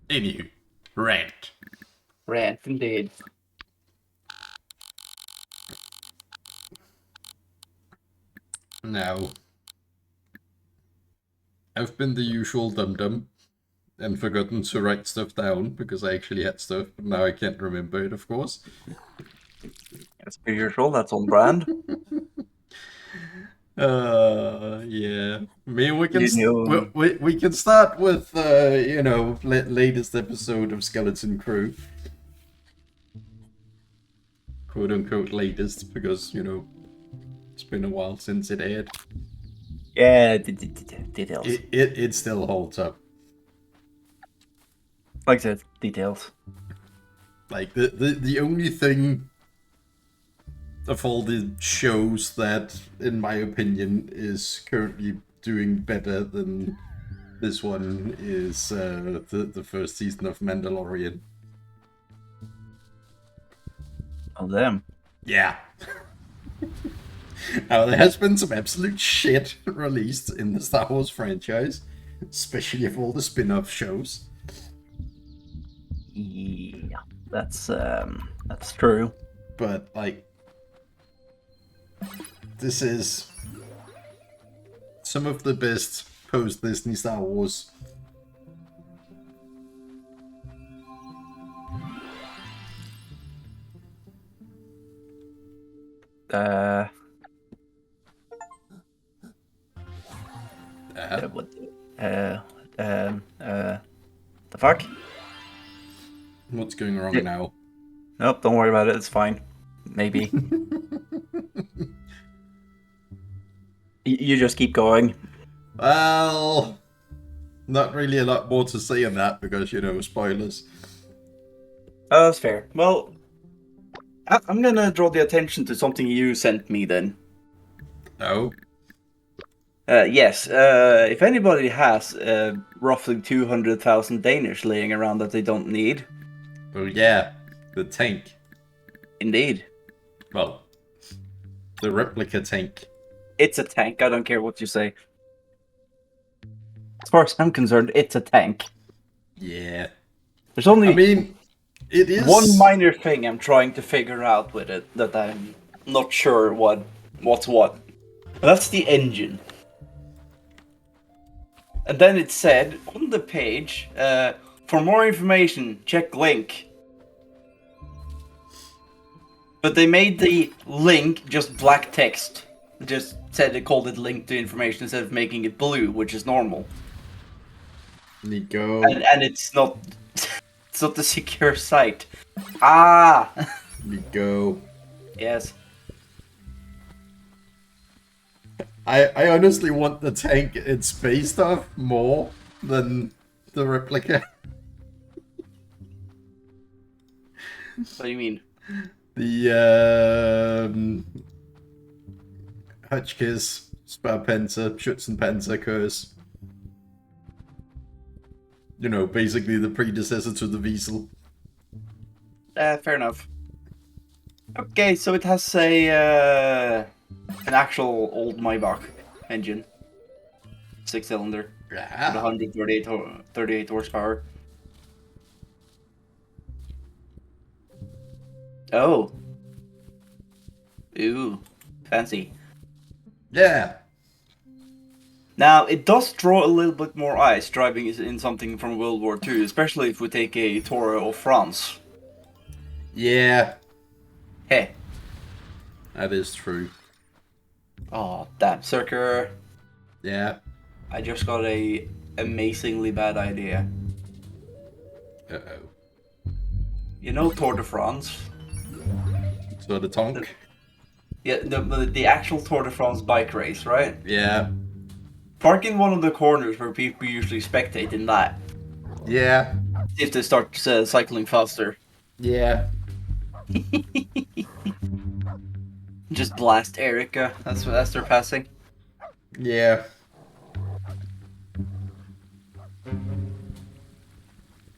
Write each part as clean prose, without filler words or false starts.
Anywho, rant. Rant, indeed. Now, I've been the usual dum-dum and forgotten to write stuff down because I actually had stuff, but now I can't remember it, of course. As per usual, that's on brand. Yeah. I mean, we can You know, we can start with latest episode of Skeleton Crew, quote unquote latest, because it's been a while since it aired. yeah, details. It still holds up. Like I said, details. Like the only thing of all the shows that, in my opinion, is currently doing better than this one is the first season of Mandalorian. Oh, them. Yeah. Now, there has been some absolute shit released in the Star Wars franchise, especially of all the spin-off shows. Yeah, that's true. But like, this is some of the best post-Disney Star Wars. What? The fuck? What's going wrong Yeah. now? Nope, don't worry about it. It's fine. Maybe. You just keep going. Well, not really a lot more to say on that because, spoilers. Oh, that's fair. Well, I'm gonna draw the attention to something you sent me then. Oh, Yes, if anybody has roughly 200,000 Danish laying around that they don't need, well, yeah, the tank. indeed. Well, the replica tank. It's a tank, I don't care what you say. As far as I'm concerned, it's a tank. Yeah. There's only I mean, it is one minor thing I'm trying to figure out with it that I'm not sure what's what. That's the engine. And then it said on the page, for more information, check link. But they made the link just black text. Just said they called it link to information instead of making it blue, which is normal. Nico. And it's not it's not the secure site. Ah Nico. yes. I honestly want the tank it's based off more than the replica. What do you mean? The Hutchkiss, Sparpenser, Schützenpanzer curse. Basically the predecessor to the Wiesel. Fair enough. Okay, so it has an actual old Maybach engine. 6-cylinder. Yeah. 138 horsepower. Oh. Ooh. Fancy. Yeah. Now, it does draw a little bit more eyes driving in something from World War II, especially if we take a tour of France. Yeah. Hey. That is true. Oh, damn, Circer. Yeah. I just got a amazingly bad idea. Uh-oh. You know Tour de France? So the tonk? Yeah, the actual Tour de France bike race, right? Yeah. Park in one of the corners where people usually spectate in that. Yeah. If they start cycling faster. Yeah. Just blast Erica as they're passing. Yeah.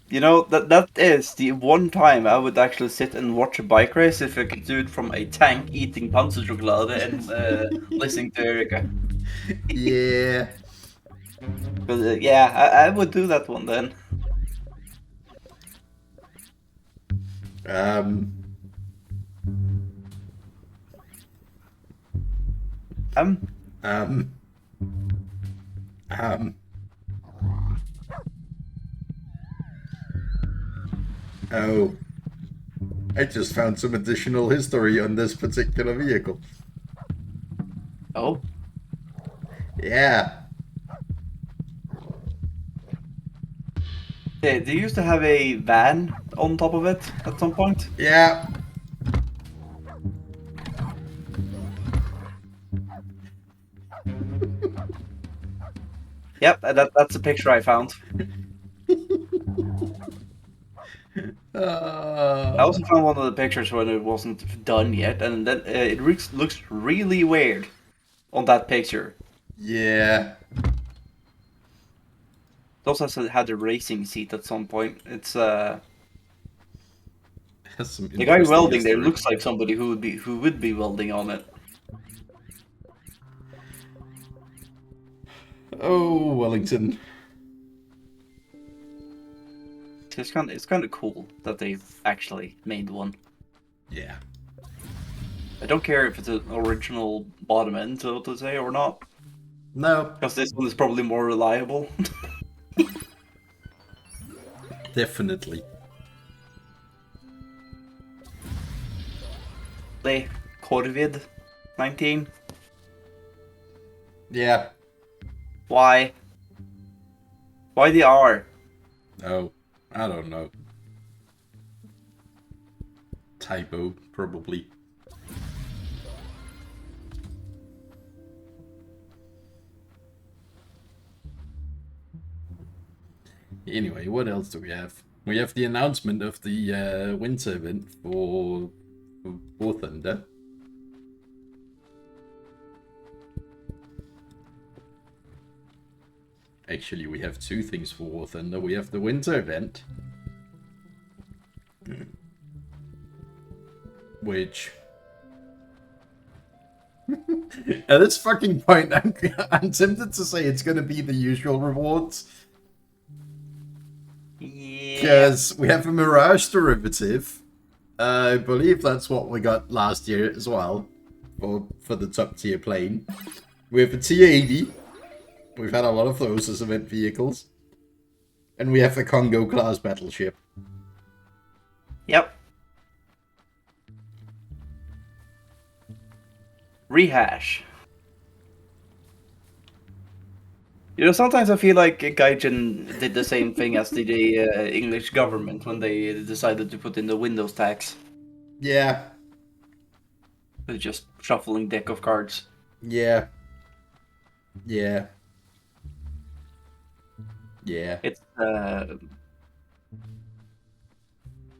You know, that is the one time I would actually sit and watch a bike race if I could do it from a tank eating panserchokolade and listening to Erica. Yeah. But yeah, I would do that one then. Um, Um, um, um. Oh, I just found some additional history on this particular vehicle. oh, Yeah. they used to have a van on top of it at some point. Yeah. Yep, that's the picture I found. I Uh, also found one of the pictures when it wasn't done yet, and then it looks really weird on that picture. yeah. It also had a racing seat at some point. It's Has some the guy interesting welding there history. looks like somebody who would be welding on it. Oh, Wellington. It's kind of cool that they've actually made one. Yeah. I don't care if it's an original bottom end, so to say, or not, No, because this one is probably more reliable. definitely. Play Corvid 19. Yeah. Why? Why the R? Oh, I don't know. Typo, probably. Anyway, what else do we have? We have the announcement of the winter event for War Thunder. Actually, we have two things for War Thunder. We have the winter event, which at this fucking point, I'm tempted to say it's going to be the usual rewards. Yeah. Because we have a Mirage derivative. I believe that's what we got last year as well, for the top tier plane. We have a T-80. We've had a lot of those as event vehicles. And we have a Congo class battleship. Yep. Rehash. You know, sometimes I feel like Gaijin did the same thing as the English government when they decided to put in the Windows tax. Yeah. With just shuffling deck of cards. Yeah. Yeah. Yeah. It's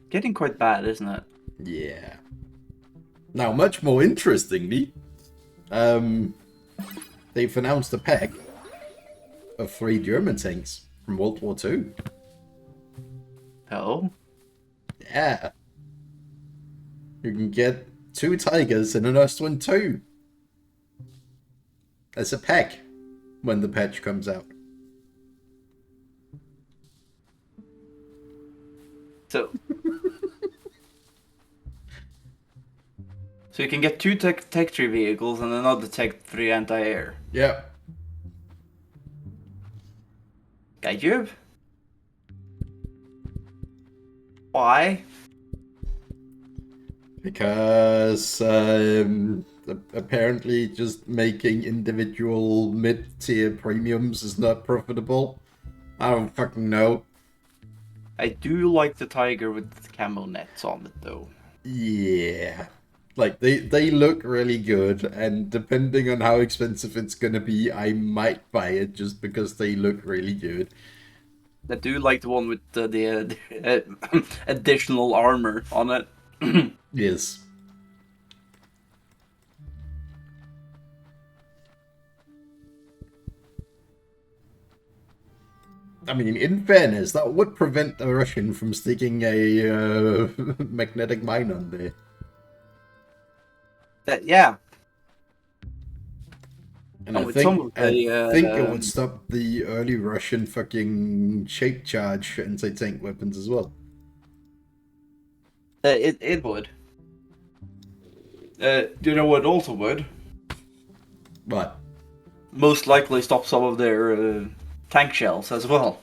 getting quite bad, isn't it? Yeah. Now, much more interestingly, they've announced a pack of 3 German tanks from World War II. Oh? Yeah. You can get 2 Tigers and an Ostwind 2 as a pack when the patch comes out. So you can get 2 Tech 3 vehicles and another Tech 3 anti-air. Yeah. Gaijub? Why? Because apparently just making individual mid-tier premiums is not profitable. I don't fucking know. I do like the Tiger with the camo nets on it, though. Yeah. Like, they look really good, and depending on how expensive it's gonna be, I might buy it just because they look really good. I do like the one with the additional armor on it. Yes. I mean, in fairness, that would prevent a Russian from sticking a magnetic mine on there. Yeah. And And I with some think of the, I think it would stop the early Russian fucking shape charge anti-tank weapons as well. It would. Do you know what also would? What? Most likely stop some of their tank shells as well.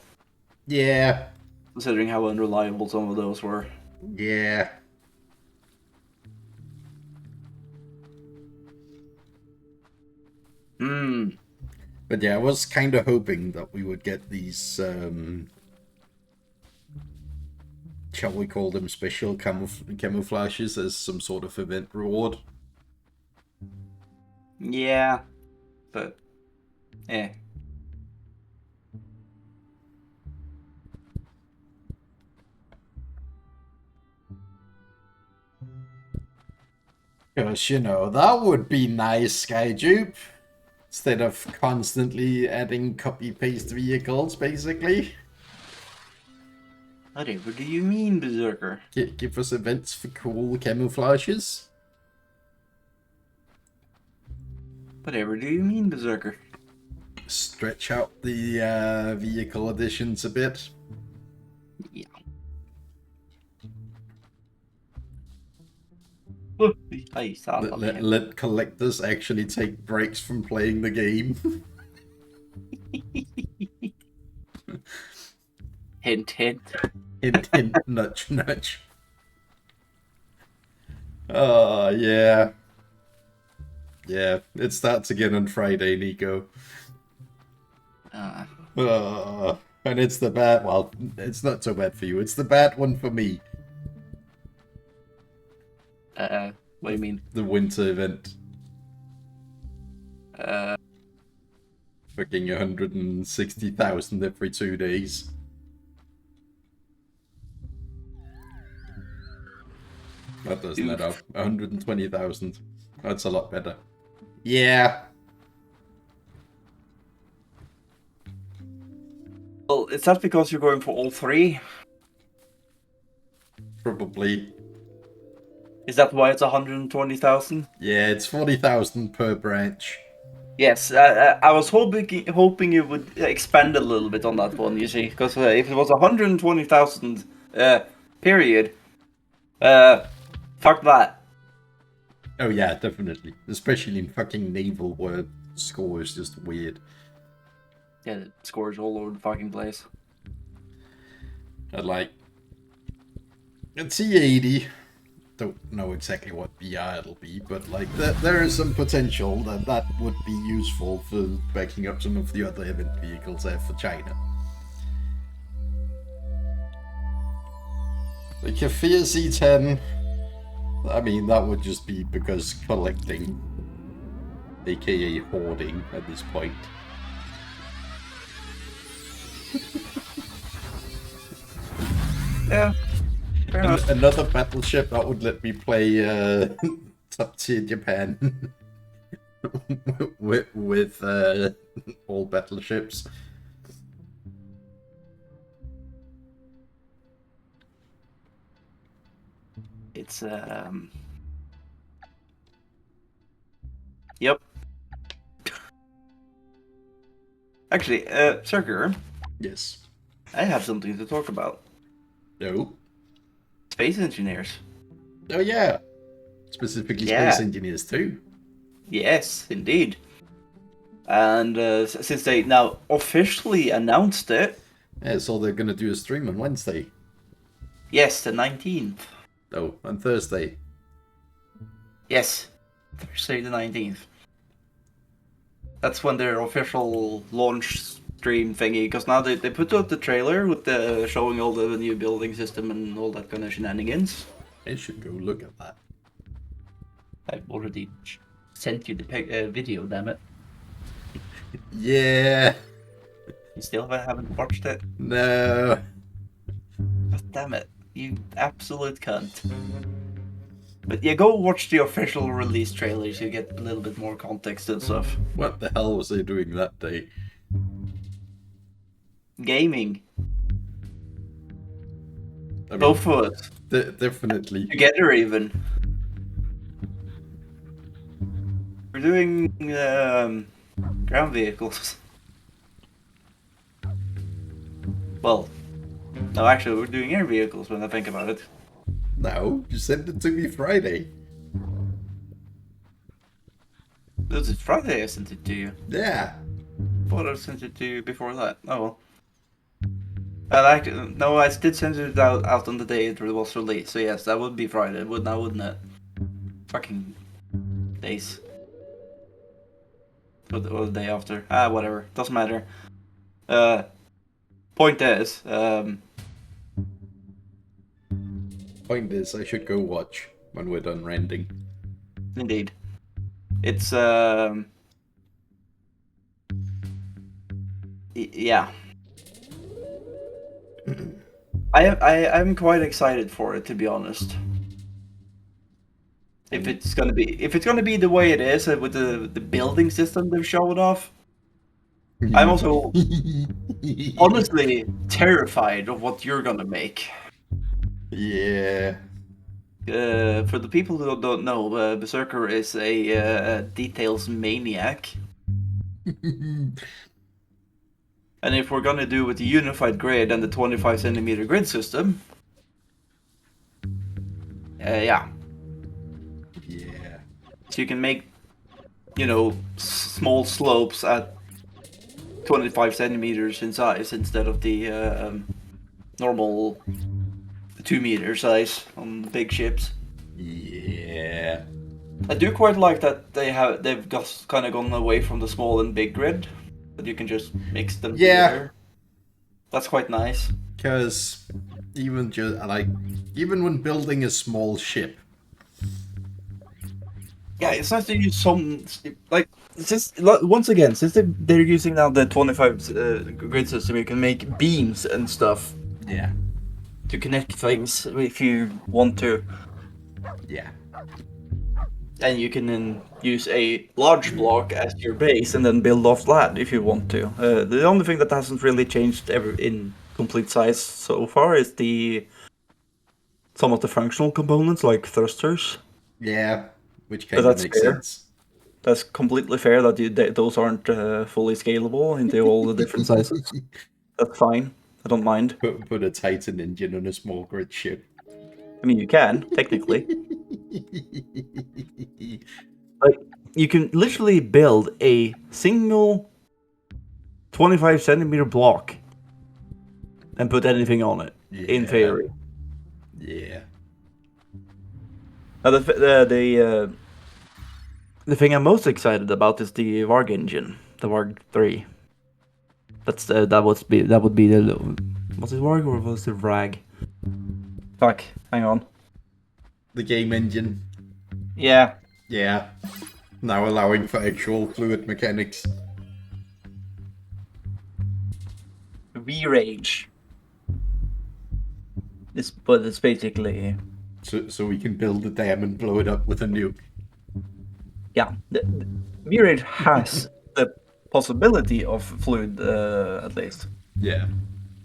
Yeah. Considering how unreliable some of those were. Yeah. Hmm. But yeah, I was kind of hoping that we would get these, shall we call them special camouflages as some sort of event reward. Yeah. But, eh. Because, you know, that would be nice, Skyjupe. Instead of constantly adding copy-paste vehicles, basically. Whatever do you mean, Berserker? Give us events for cool camouflages. Whatever do you mean, Berserker? Stretch out the vehicle editions a bit. Yeah. Let collectors actually take breaks from playing the game. Hint, hint. Hint, hint, nudge, nudge. Oh, yeah. Yeah, it starts again on Friday, Nico. And it's the bad... Well, it's not so bad for you. It's the bad one for me. What do you mean? The winter event. Fucking 160,000 every 2 days. That doesn't add up. 120,000. That's a lot better. Yeah. Well, is that because you're going for all three? Probably. Is that why it's 120,000? Yeah, it's 40,000 per branch. Yes, I was hoping you would expand a little bit on that one, you see, because if it was 120,000 period, fuck that. Oh yeah, definitely. Especially in fucking naval where score is just weird. Yeah, the scores all over the fucking place. And like, it's E80. Don't know exactly what BR it'll be, but like there is some potential that would be useful for backing up some of the other event vehicles there for China. Like a Fear C10, I mean that would just be because collecting, aka hoarding at this point. Yeah. Another battleship that would let me play top tier Japan with all battleships. It's Yep. Actually, Circular, Yes. I have something to talk about. No. Space engineers. Oh yeah. Specifically Yeah. space engineers too. Yes, indeed. And since they now officially announced it, Yeah, so they're gonna do a stream on Wednesday. yes, the 19th. Oh, on Thursday. Yes, Thursday the 19th. That's when their official launch stream thingy, because now they put out the trailer with the showing all the new building system and all that kind of shenanigans. I should go look at that. I've already sent you the video, damn it. Yeah. You still haven't watched it? No. God damn it, you absolute cunt. But yeah, go watch the official release trailer so you get a little bit more context and stuff. What the hell was I doing that day? Gaming. I mean, Both of us. Definitely. Together even. We're doing ground vehicles. Well, no, actually, we're doing air vehicles when I think about it. No, you sent it to me Friday. Was it Friday I sent it to you? Yeah. I thought I sent it to you before that. Oh well. No, I did send it out on the day it was released. So yes, that would be Friday, wouldn't it? Fucking days. Or the day after. Whatever. Doesn't matter. Point is, Point is, I should go watch when we're done ranting. indeed, it's yeah. I'm quite excited for it, to be honest. If it's gonna be the way it is with the building system they've shown off, I'm also honestly terrified of what you're gonna make. Yeah. For the people who don't know, Berserker is a details maniac. And if we're gonna do with the unified grid and the 25 centimeter grid system, yeah. Yeah. So you can make, small slopes at 25 centimeters in size instead of the normal 2-meter size on the big ships. Yeah. I do quite like that they've just kind of gone away from the small and big grid, that you can just mix them together. That's quite nice. Because even when building a small ship. Yeah, it's nice to use some once again, since they're using now the 25 grid system, you can make beams and stuff. Yeah. To connect things if you want to. Yeah. And you can then use a large block as your base and then build off that if you want to. The only thing that hasn't really changed ever in complete size so far is some of the functional components like thrusters. Yeah, which kind of makes sense. That's completely fair that those aren't fully scalable into all the different sizes. That's fine. I don't mind. Put a Titan engine on a small grid ship. I mean, you can, technically. Like, you can literally build a single 25 centimeter block and put anything on it, in theory. Yeah. Now, the thing I'm most excited about is the Varg engine, the Varg 3. That would be the... Was it Varg or was it Vrag? Fuck, hang on. The game engine. Yeah. Yeah. Now allowing for actual fluid mechanics. V-Rage. But it's basically... So we can build a dam and blow it up with a nuke. Yeah. The V-Rage has the possibility of fluid, at least. Yeah.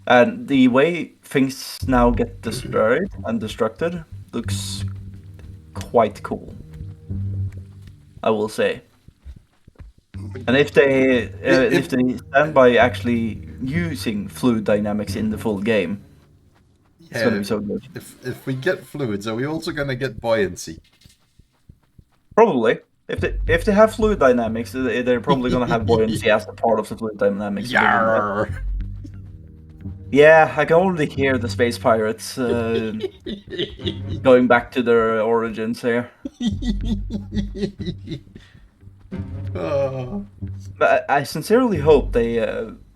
And the way things now get destroyed and destructed looks quite cool, I will say. And if they stand by actually using fluid dynamics in the full game, it's gonna be so good. If we get fluids, are we also gonna get buoyancy? Probably. If they have fluid dynamics, they're probably gonna have buoyancy as a part of the fluid dynamics. Yarr. Yeah, I can already hear the space pirates going back to their origins here. But I sincerely hope they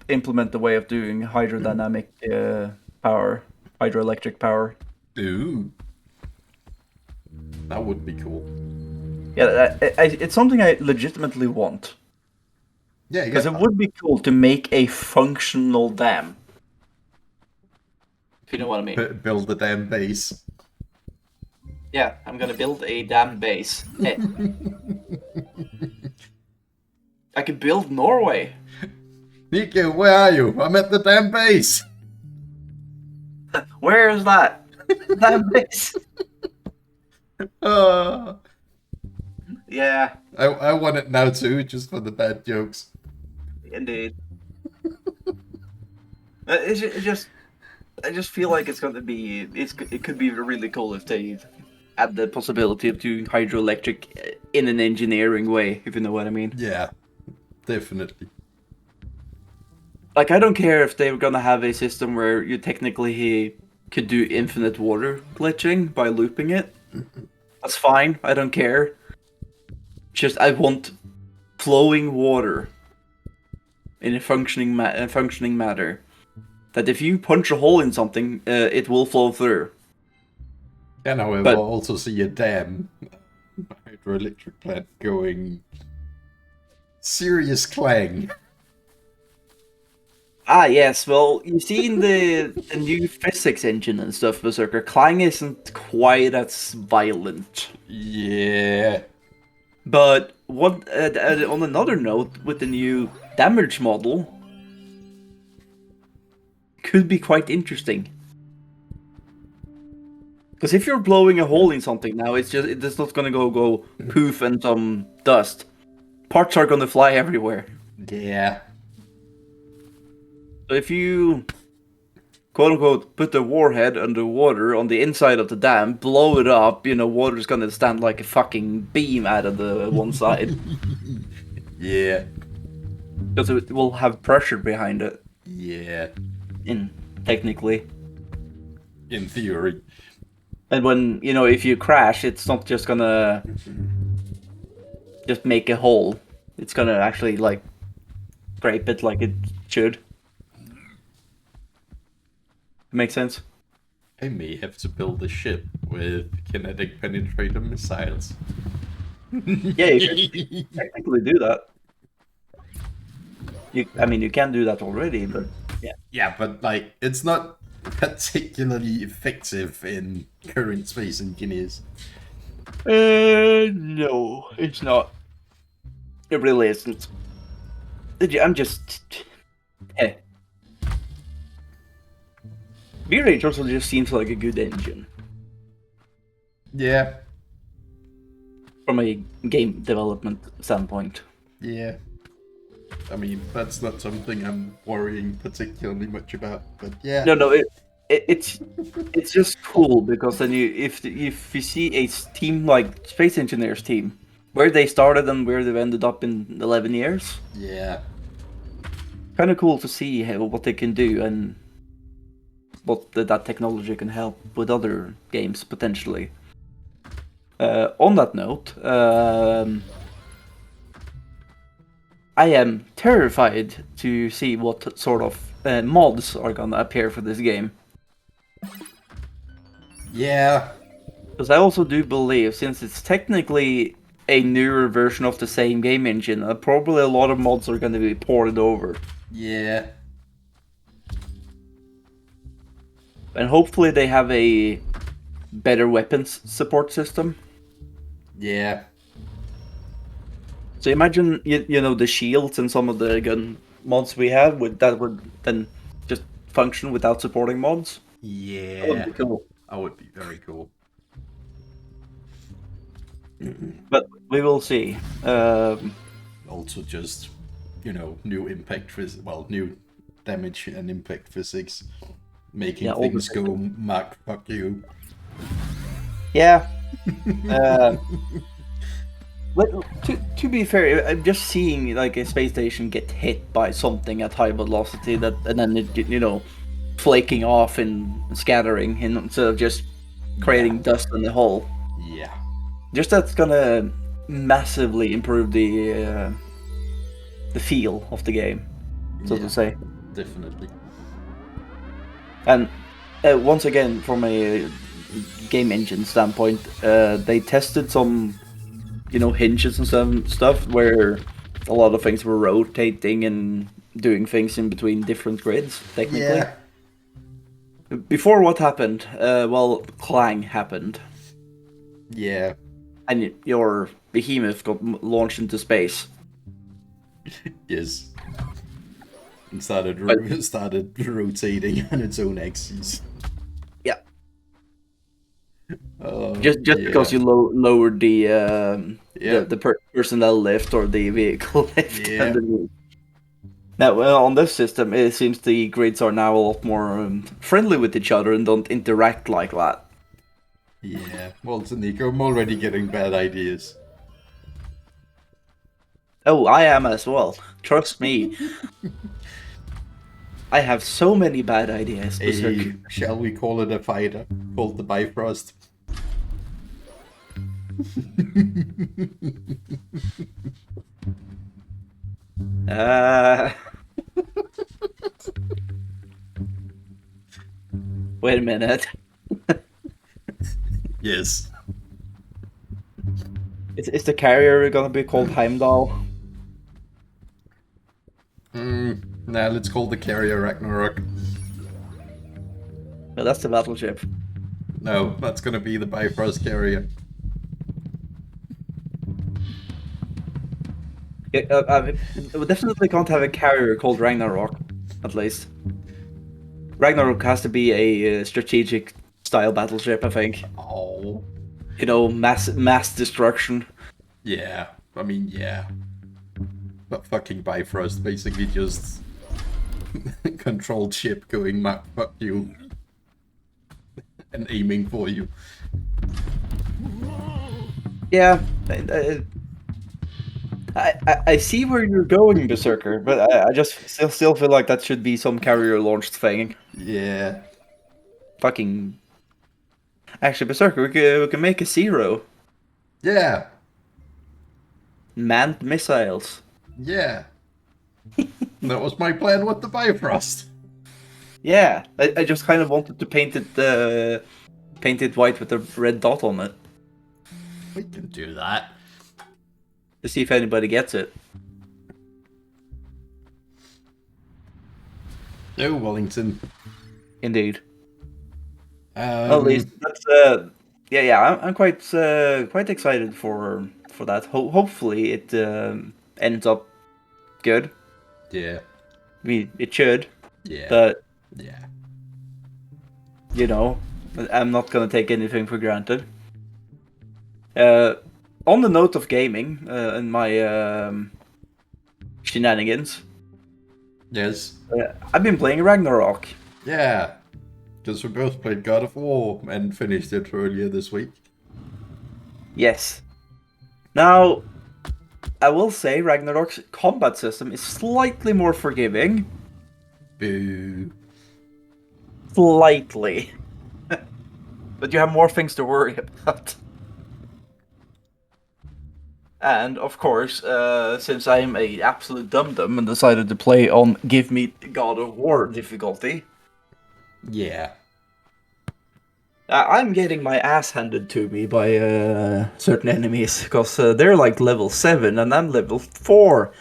implement the way of doing hydrodynamic power, hydroelectric power. Ooh. That would be cool. Yeah, it's something I legitimately want. Yeah, because it would be cool to make a functional dam. If you know what I mean. Build a damn base. Yeah, I'm gonna build a damn base. I could build Norway. Nico, where are you? I'm at the damn base. Where is that? Damn base. Yeah. I want it now too, just for the bad jokes. Indeed. It's just I just feel like it's gonna be it could be really cool if they add the possibility of doing hydroelectric in an engineering way, if you know what I mean. Yeah, definitely. Like, I don't care if they were gonna have a system where you technically could do infinite water glitching by looping it. That's fine. I don't care. Just I want flowing water in a functioning matter. That if you punch a hole in something, it will flow through. And however, But- I also see a dam hydroelectric plant going serious clang. Ah, yes. Well, you see in the new physics engine and stuff, Berserker, clang isn't quite as violent. Yeah. But what on another note, with the new damage model, could be quite interesting. Because if you're blowing a hole in something now, it's not gonna go poof and some dust. Parts are gonna fly everywhere. Yeah. So if you, quote unquote, put the warhead underwater on the inside of the dam, blow it up, water's gonna stand like a fucking beam out of the one side. Yeah. Because it will have pressure behind it, Yeah. technically. In theory. And when, if you crash, it's not just gonna just make a hole. It's gonna actually, like, scrape it like it should. Make sense? I may have to build a ship with kinetic penetrator missiles. Yeah, you can technically do that. You can do that already, but yeah. Yeah, but like, it's not particularly effective in current space engineers. No, it's not. It really isn't. I'm just... Eh. B-Rage also just seems like a good engine. Yeah. From a game development standpoint. Yeah. I mean, that's not something I'm worrying particularly much about, but yeah. No, it's just cool because then if you see a team like Space Engineers team, where they started and where they've ended up in 11 years, Yeah. kind of cool to see what they can do and what that technology can help with other games potentially. On that note, I am terrified to see what sort of mods are gonna appear for this game. Yeah. Because I also do believe, since it's technically a newer version of the same game engine, probably a lot of mods are gonna be ported over. Yeah. And hopefully they have a better weapons support system. Yeah. So imagine, the shields and some of the gun mods we have, would then just function without supporting mods. Yeah. That would be cool. That would be very cool. But we will see. Also just, new impact physics, new damage and impact physics. Making all the things go, Mark, fuck you. Yeah. But to be fair, I'm just seeing like a space station get hit by something at high velocity and then it, flaking off and scattering instead of just creating dust in the hole. Yeah. Just that's gonna massively improve the feel of the game, so to say. Definitely. And once again, from a game engine standpoint, they tested some, hinges and some stuff where a lot of things were rotating and doing things in between different grids, technically. Yeah. Before what happened? Clang happened. Yeah. And your behemoth got launched into space. Yes. And started rotating on its own axis. Yeah. Just because you lowered the personnel lift or the vehicle lift. Yeah. Now, well, on this system, it seems the grids are now a lot more friendly with each other and don't interact like that. Yeah, well, Nico, I'm already getting bad ideas. Oh, I am as well. Trust me. I have so many bad ideas, Berserk. Shall we call it a fighter called the Bifrost? Wait a minute. Yes. Is the carrier gonna be called Heimdall? Nah, let's call the carrier Ragnarok. Well, that's the battleship. No, that's gonna be the Bifrost carrier. Yeah, we definitely can't have a carrier called Ragnarok, at least. Ragnarok has to be a strategic style battleship, I think. Oh. You know, mass destruction. Yeah, I mean, yeah. But fucking Bifrost basically just controlled ship going map fuck you and aiming for you. Yeah, I see where you're going, Berserker, but I just still feel like that should be some carrier launched thing. Yeah. Fucking. Actually, Berserker, we can make a zero. Yeah. Manned missiles. Yeah. That was my plan with the Bifrost. Yeah, I just kind of wanted to paint it white with a red dot on it We can do that. to see if anybody gets it. No, Wellington. Indeed. At least that's yeah. I'm quite excited for that. Hopefully it ends up good. Yeah. I mean, it should, Yeah. but Yeah. you know, I'm not gonna take anything for granted. On the note of gaming and my shenanigans, Yes. I've been playing Ragnarok. Yeah. Because we both played God of War and finished it earlier this week. Yes. Now, I will say Ragnarok's combat system is slightly more forgiving. Boo. Slightly. But you have more things to worry about. And, of course, since I'm a absolute dum-dum and decided to play on Give Me God of War difficulty, Yeah. I'm getting my ass handed to me by certain enemies, because they're like level 7 and I'm level 4.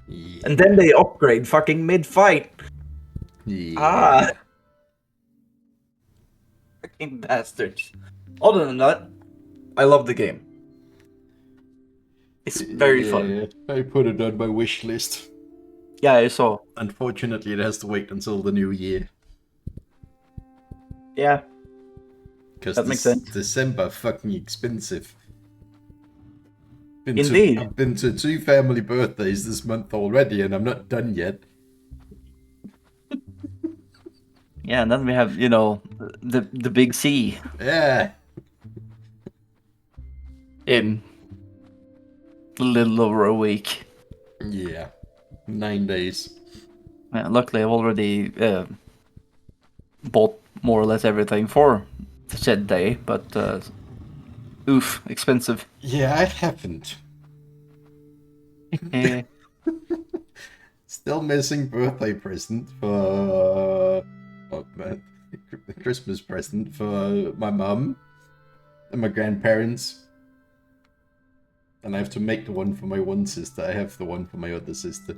Yeah. And then they upgrade fucking mid-fight. Yeah. Fucking bastards. Other than that, I love the game. It's very fun. I put it on my wish list. Yeah, I saw. Unfortunately, it has to wait until the new year. Yeah. Because That makes sense. December fucking expensive. Indeed. I've been to 2 family birthdays this month already, and I'm not done yet. Yeah, and then we have, you know, the big C Yeah. in a little over a week. Yeah. 9 days. Yeah, luckily, I've already bought more or less everything for said day, but oof, expensive. Yeah, I haven't. Eh, Still missing birthday present for Christmas present for my mum and my grandparents. And I have to make the one for my one sister. I have the one for my other sister.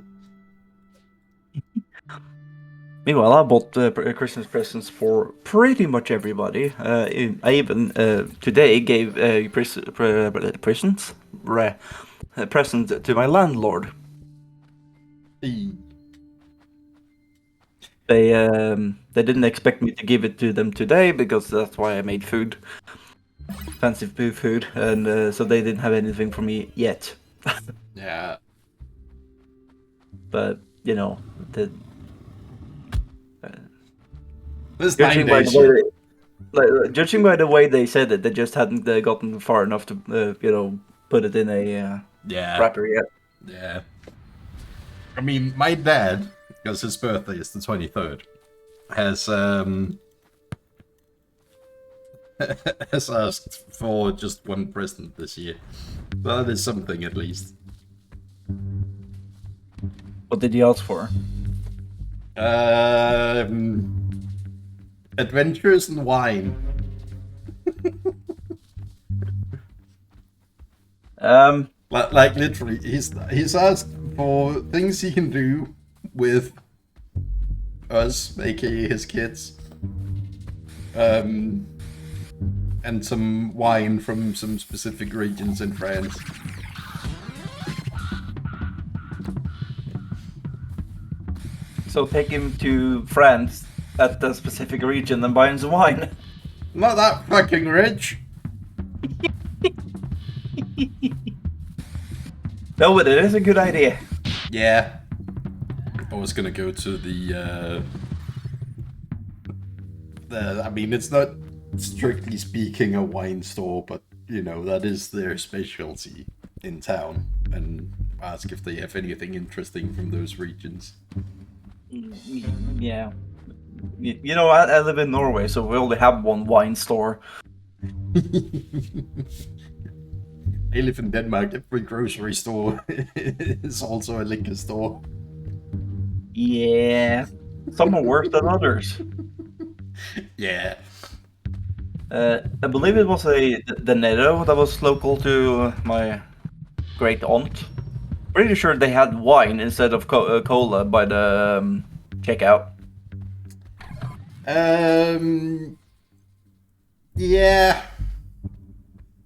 Meanwhile, I bought Christmas presents for pretty much everybody. I even today gave present to my landlord. Eee. They didn't expect me to give it to them today because that's why I made food, fancy food, and so they didn't have anything for me yet. Yeah. But you know, the This judging 9 by days the way shit. judging by the way they said it, they just hadn't gotten far enough to put it in a Yeah. wrapper yet. Yeah. I mean, my dad, because his birthday is the 23rd, has has asked for just one present this year. That is something, at least. What did he ask for? Adventures and wine. Like literally, he's asked for things he can do with us, aka his kids, and some wine from some specific regions in France. So take him to France at the specific region and buy him some wine. Not that fucking rich. No, but it is a good idea. Yeah. I was gonna go to the I mean, it's not strictly speaking a wine store, but you know, that is their specialty in town, and ask if they have anything interesting from those regions. Yeah. You know, I live in Norway, so we only have one wine store. I live in Denmark. Every grocery store is also a liquor store. Yeah. Some are worse than others. Yeah. I believe it was the Netto that was local to my great aunt. Pretty sure they had wine instead of cola by the checkout. Yeah.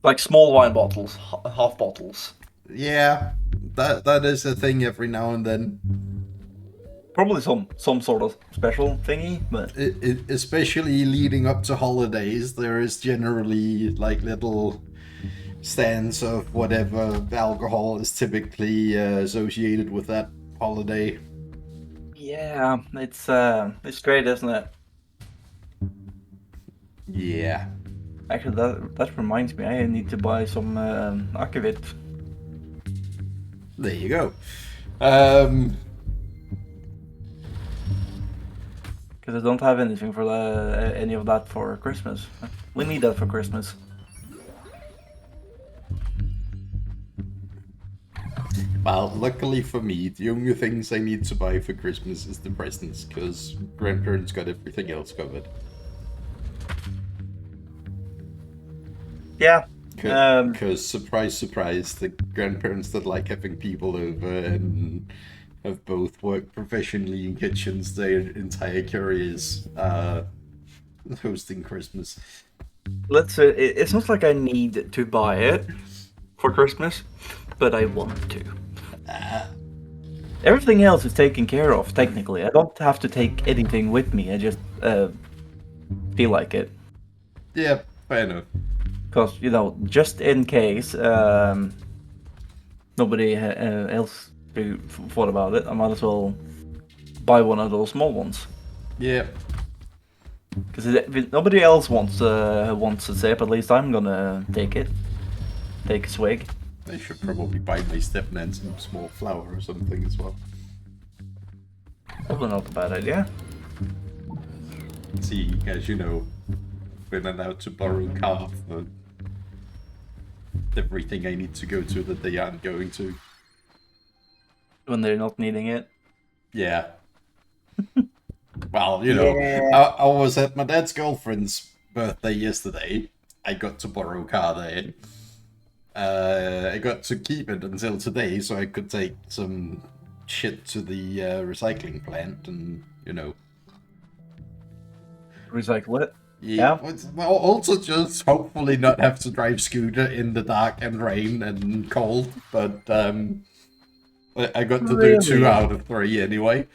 Like small wine bottles, half bottles. Yeah. That is a thing every now and then. Probably some sort of special thingy, but Especially leading up to holidays, there is generally like little stands of whatever alcohol is typically associated with that holiday. yeah, it's great, isn't it? Yeah. Actually, that reminds me, I need to buy some akevit. There you go. Because I don't have anything for any of that for Christmas. We need that for Christmas. Well, luckily for me, the only things I need to buy for Christmas is the presents, because grandparents got everything else covered. Yeah. Because surprise, surprise, the grandparents that like having people over and have both worked professionally in kitchens their entire careers hosting Christmas. Let's say it's not like I need to buy it for Christmas, but I want to. Everything else is taken care of, technically. I don't have to take anything with me. I just feel like it. Yeah, fair enough. Because, you know, just in case nobody else thought about it, I might as well buy one of those small ones. Yeah. Because if nobody else wants a sip, at least I'm gonna take it. Take a swig. I should probably buy my stepnan some small flour or something as well. Probably not a bad idea. See, as you know, been allowed to borrow car for everything I need to go to that they aren't going to. When they're not needing it. Yeah. Well, you know, Yeah. I was at my dad's girlfriend's birthday yesterday. I got to borrow a car there. I got to keep it until today, so I could take some shit to the recycling plant and, you know. Recycle it. Yeah. Well, also just hopefully not have to drive scooter in the dark and rain and cold, but I got to do 2 out of 3 anyway.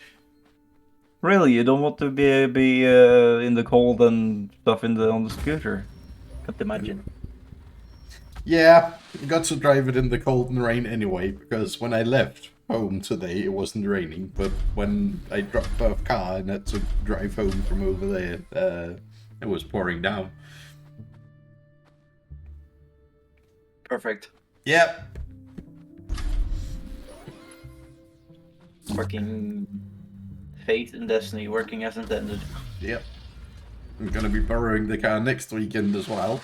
Really, you don't want to be in the cold and stuff on the scooter? Can't imagine. Yeah, I got to drive it in the cold and rain anyway, because when I left, home today, it wasn't raining, but when I dropped off car and had to drive home from over there, it was pouring down. Perfect. Yep. Fucking fate and destiny working as intended. Yep. I'm gonna be borrowing the car next weekend as well.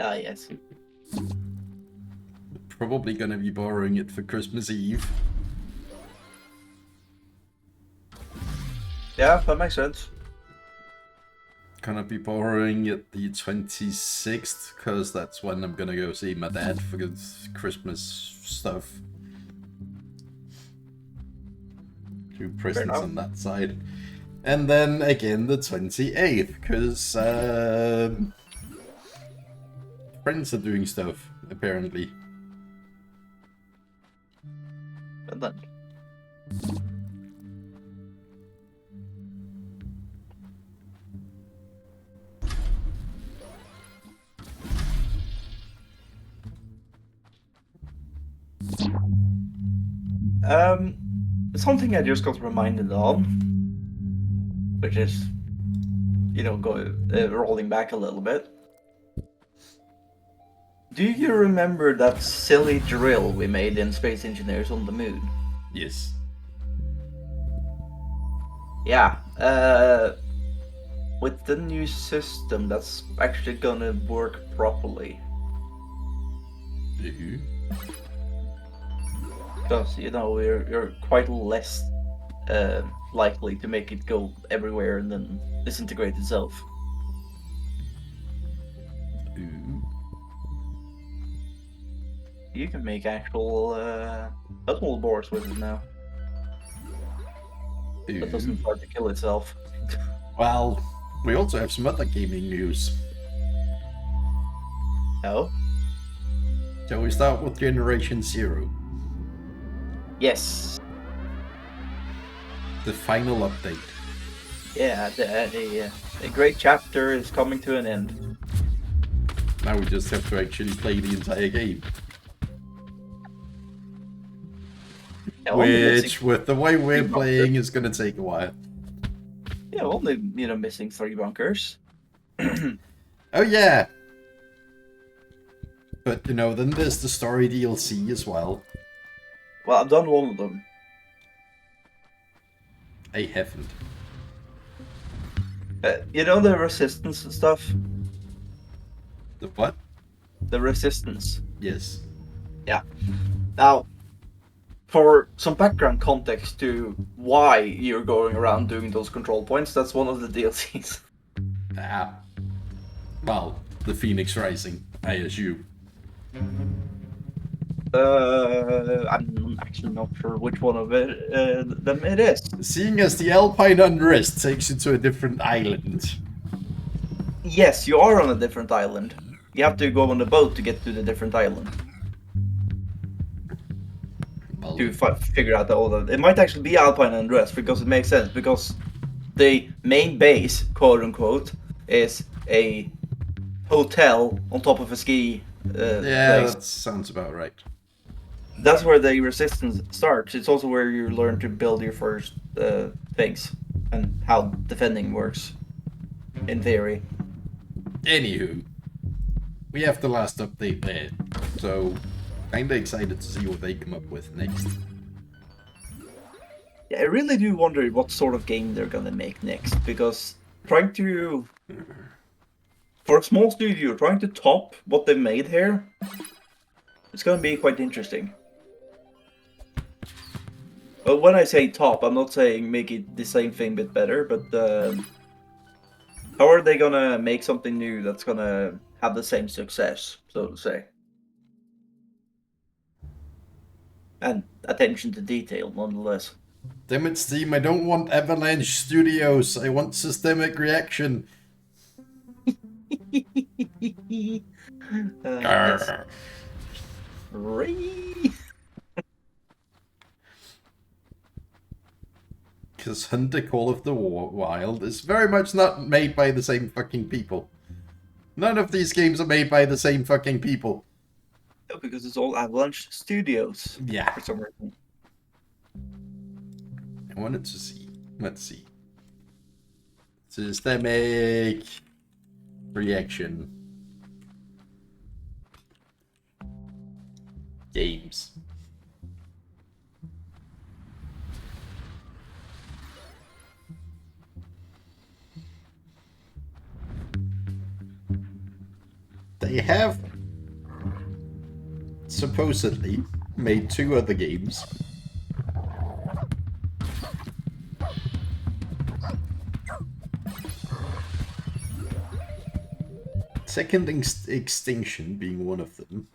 Ah, yes. Probably gonna be borrowing it for Christmas Eve. Yeah, that makes sense. Gonna be borrowing it the 26th, because that's when I'm gonna go see my dad for good Christmas stuff. Do presents on that side. And then again the 28th, because friends are doing stuff, apparently. And then. Something I just got reminded of, which is, you know, rolling back a little bit. Do you remember that silly drill we made in Space Engineers on the Moon? Yes. Yeah, with the new system, that's actually gonna work properly. Because, you know, you're quite less likely to make it go everywhere and then disintegrate itself. You can make actual puzzle boards with it now. That doesn't start to kill itself. Well, we also have some other gaming news. Oh? Shall we start with Generation Zero? Yes. The final update. Yeah, a great chapter is coming to an end. Now we just have to actually play the entire game. Yeah, Which, with the way we're playing, is going to take a while. Yeah, only, you know, missing 3 bunkers. Oh yeah! But, you know, then there's the story DLC as well. Well, I've done one of them. I haven't. You know the resistance and stuff? The what? The resistance. Yes. Yeah. Now, for some background context to why you're going around doing those control points, that's one of the DLCs. Ah. Well, the Phoenix Rising, I assume. I'm actually not sure which one of them it is. Seeing as the Alpine Unrest takes you to a different island. Yes, you are on a different island. You have to go on a boat to get to the different island. Well, To figure out all of it. Might actually be Alpine Unrest because it makes sense. Because the main base, quote unquote, is a hotel on top of a ski yeah, place. that sounds about right. That's where the resistance starts. It's also where you learn to build your first things and how defending works, in theory. Anywho, we have the last update there, so kinda excited to see what they come up with next. Yeah, I really do wonder what sort of game they're gonna make next, because trying to, for a small studio, trying to top what they've made here, it's gonna be quite interesting. But when I say top, I'm not saying make it the same thing but better, but how are they gonna make something new that's gonna have the same success, so to say? And attention to detail, nonetheless. Damn it, Steam, I don't want Avalanche Studios, I want systemic reaction. Yes. Because Hunter Call of the Wild is very much not made by the same fucking people. None of these games are made by the same fucking people. No, because it's all Avalanche Studios. Yeah. For some reason. I wanted to see. Let's see. Systemic reaction. Games. They have supposedly made 2 other games. Second Extinction being one of them.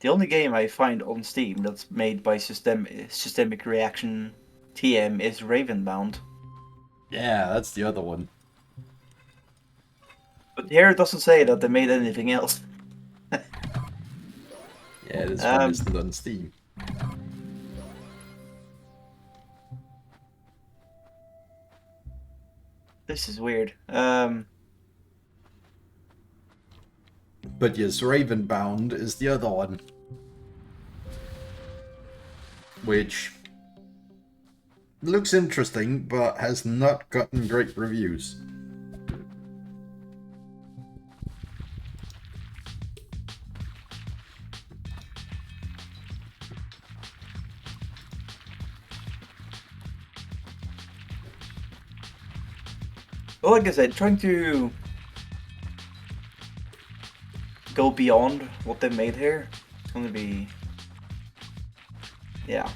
The only game I find on Steam that's made by Systemic Reaction TM is Ravenbound. Yeah, that's the other one. But here it doesn't say that they made anything else. Yeah, this one is still on Steam. This is weird. But yes, Ravenbound is the other one. Which looks interesting, but has not gotten great reviews. Well, like I said, trying to go beyond what they made here. It's gonna be... yeah.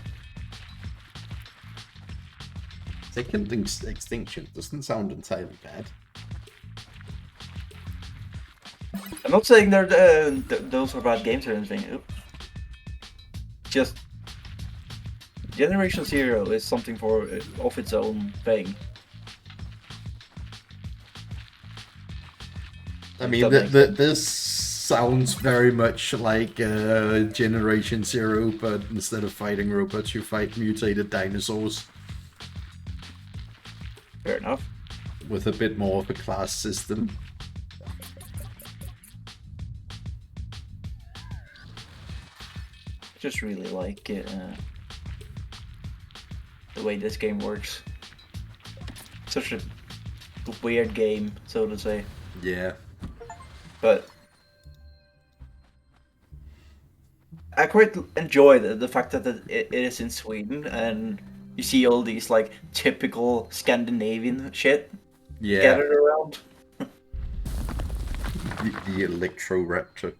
Second Extinction doesn't sound entirely bad. I'm not saying those are bad games or anything. Just Generation Zero is something of its own thing. I mean, this sounds very much like Generation Zero, but instead of fighting robots, you fight mutated dinosaurs. Fair enough. With a bit more of a class system. I just really like it, the way this game works. Such a weird game, so to say. Yeah. But I quite enjoy the fact that it is in Sweden and you see all these like typical Scandinavian shit scattered around. The Electro-Raptor.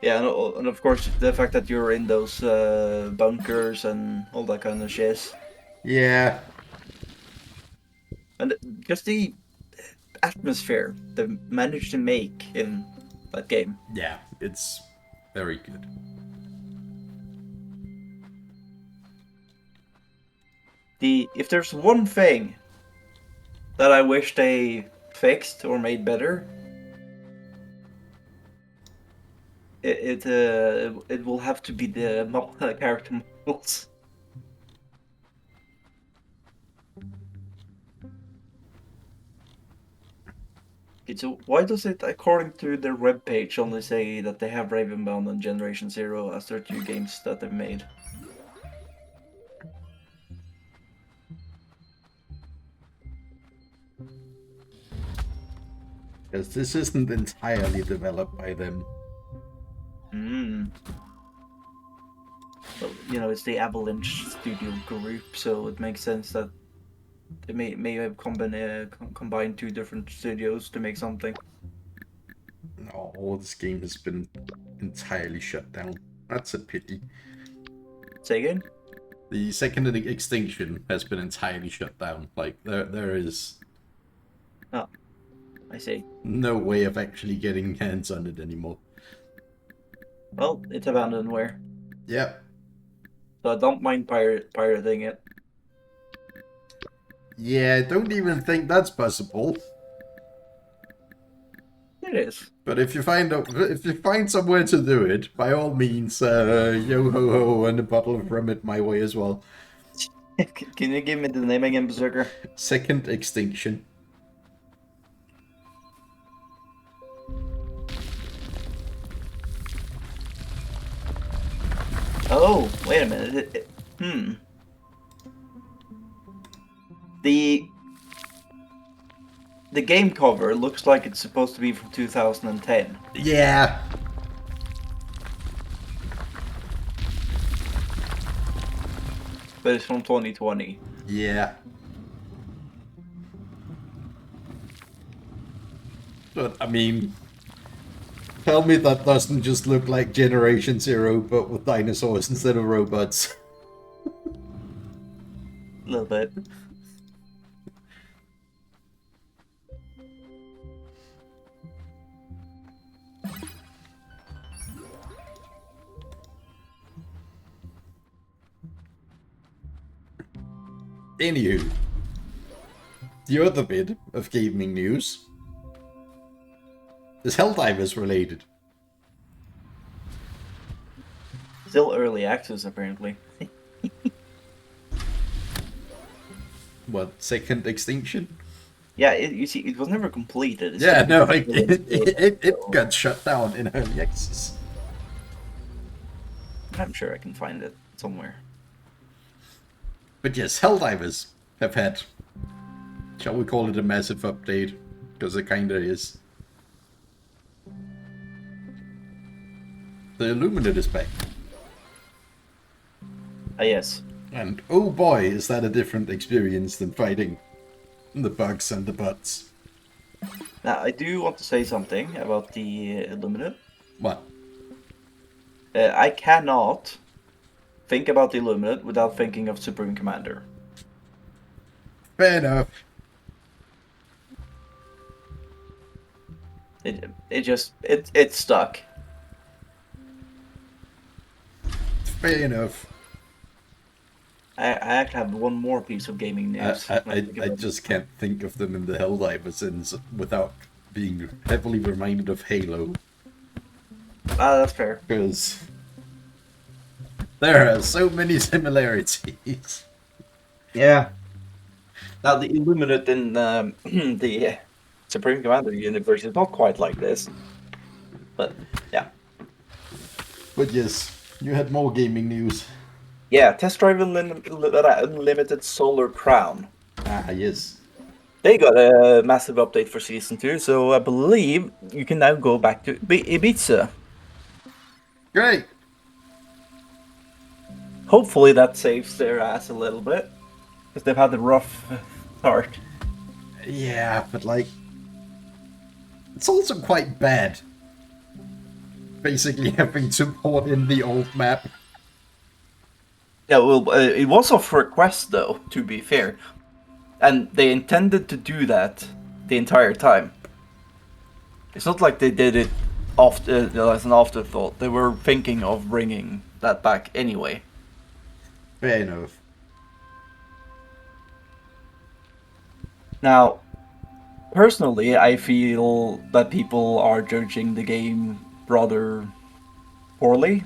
Yeah, and of course the fact that you're in those bunkers and all that kind of shit. Yeah. And just the atmosphere they managed to make in that game. Yeah, it's very good. If there's one thing that I wish they fixed or made better, it will have to be the character models. So why does it, according to their webpage, only say that they have Ravenbound and Generation Zero as their 2 games that they've made? Because this isn't entirely developed by them. Well, you know, it's the Avalanche Studio group, so it makes sense that they may have combined 2 different studios to make something. Oh, this game has been entirely shut down. That's a pity. Say again? The second Extinction has been entirely shut down. Like, there is... Oh, I see. No way of actually getting hands on it anymore. Well, it's abandonware. Yep. So I don't mind pirating it. Yeah, I don't even think that's possible. It is. But if you find somewhere to do it, by all means, yo ho ho and a bottle of rum it my way as well. Can you give me the name again, Berserker? Second Extinction. Oh, wait a minute. The game cover looks like it's supposed to be from 2010. Yeah. But it's from 2020. Yeah. But, I mean, tell me that doesn't just look like Generation Zero, but with dinosaurs instead of robots. A little bit. Anywho, the other bit of gaming news is Helldivers related. Still early access, apparently. What, second extinction? Yeah, you see, it was never completed. It's Yeah, still- no, it got shut down in early access. I'm sure I can find it somewhere. But yes, Helldivers have had, shall we call it a massive update? Because it kinda is. The Illuminate is back. Ah, yes. And oh boy, is that a different experience than fighting the bugs and the butts. Now, I do want to say something about the Illuminate. What? I cannot think about the Illuminate without thinking of Supreme Commander. Fair enough. It stuck. Fair enough. I actually have one more piece of gaming news. I just can't think of them in the Helldivers without being heavily reminded of Halo. Ah, that's fair. Because there are so many similarities. Yeah. Now, the Illuminate in the Supreme Commander universe is not quite like this. But, yeah. But yes, you had more gaming news. Yeah, Test Drive Unlimited Solar Crown. Ah, yes. They got a massive update for Season 2, so I believe you can now go back to Ibiza. Great! Hopefully that saves their ass a little bit, because they've had a rough start. Yeah, but like, it's also quite bad. Basically having to port in the old map. Yeah, well, it was off request though, to be fair. And they intended to do that the entire time. It's not like they did it as an afterthought. They were thinking of bringing that back anyway. Fair enough. Now, personally, I feel that people are judging the game rather poorly.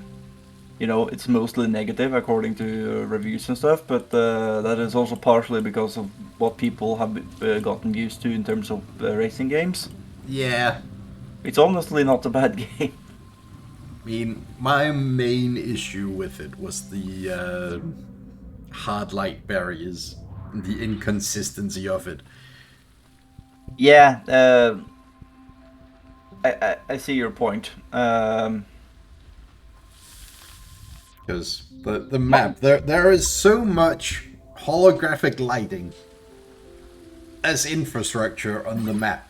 You know, it's mostly negative according to reviews and stuff, but that is also partially because of what people have gotten used to in terms of racing games. Yeah. It's honestly not a bad game. I mean, my main issue with it was the hard light barriers and the inconsistency of it. Yeah, I see your point. Because the map, there is so much holographic lighting as infrastructure on the map.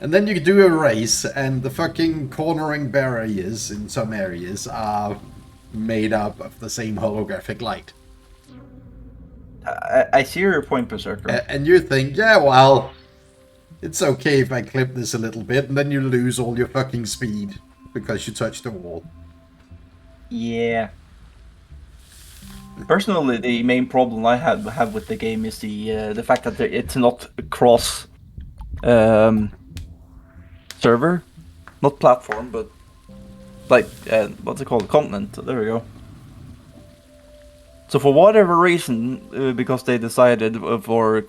And then you do a race, and the fucking cornering barriers in some areas are made up of the same holographic light. I see your point, Berserker. And you think, yeah, well, it's okay if I clip this a little bit, and then you lose all your fucking speed because you touched the wall. Yeah. Personally, the main problem I have with the game is the fact that it's not a cross server, not platform, but like what's it called, continent. There we go. So for whatever reason, because they decided for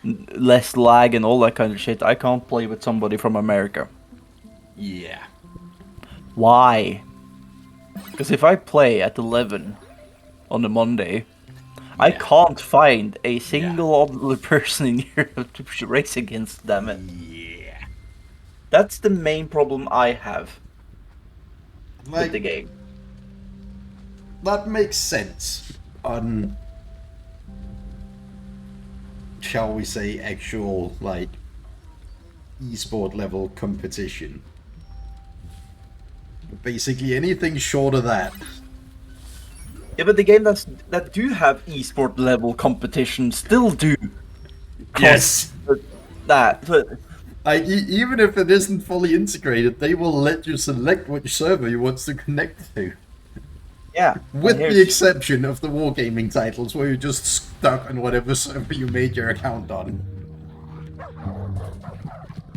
less lag and all that kind of shit, I can't play with somebody from America. Yeah. Why? Because if I play at 11 on the Monday, I can't find a single other person in Europe to race against, damn it. Yeah. That's the main problem I have with Like, the game. that makes sense on, shall we say, actual, like, esport level competition. But basically anything short of that. Yeah, but the game that do have esport level competition still do. Yes. That, but Like, even if it isn't fully integrated, they will let you select which server you want to connect to. yeah. With and the exception of the wargaming titles, where you're just stuck on whatever server you made your account on.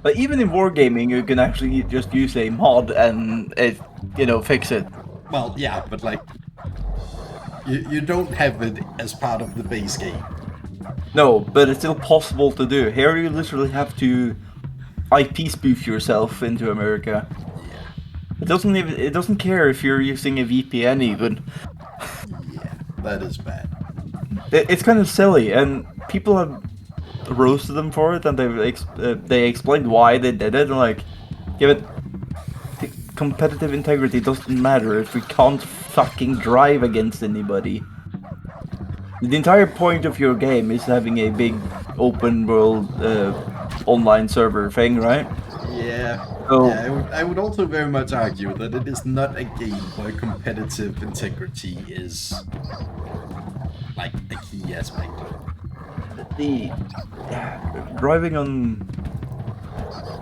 But even in wargaming, you can actually just use a mod and fix it. Well, yeah, but like, you don't have it as part of the base game. No, but it's still possible to do. Here you literally have to IP spoof yourself into America. Yeah. It doesn't care if you're using a VPN even. Yeah, that is bad. It's kind of silly, and people have roasted them for it, and they explained why they did it. And like, yeah, but the competitive integrity doesn't matter if we can't fucking drive against anybody. The entire point of your game is having a big open world online server thing, right? Yeah. So Yeah, I would also very much argue that it is not a game where competitive integrity is, like, a key aspect. the driving on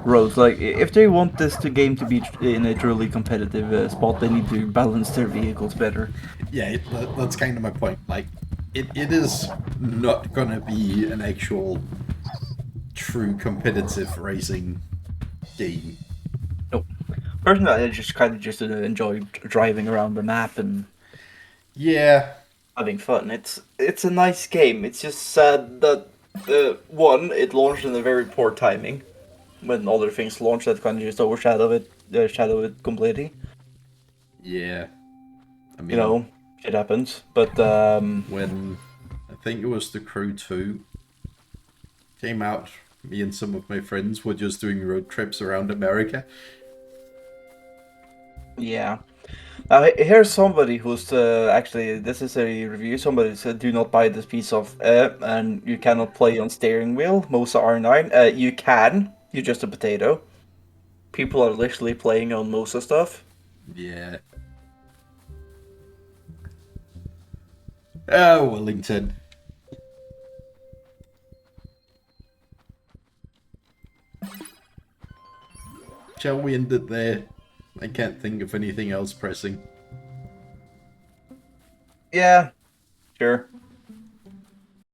roads, like if they want this game to be in a truly competitive spot, they need to balance their vehicles better. Yeah, that's kind of my point. Like, it is not gonna be an actual true competitive racing game. Nope. Personally, I just kind of just enjoy driving around the map and Yeah, having fun. It's a nice game. It's just sad that one, it launched in a very poor timing when other things launched that kind of just shadow it completely. yeah. I mean, You know, shit happens. But when I think it was The Crew 2 came out, me and some of my friends were just doing road trips around America. yeah. Here's somebody who's actually, this is a review. Somebody said, "Do not buy this piece of and you cannot play on steering wheel." Mosa R9. You can. You're just a potato. People are literally playing on Mosa stuff. Yeah. Oh, Wellington. Shall we end it there? I can't think of anything else pressing. Yeah, sure.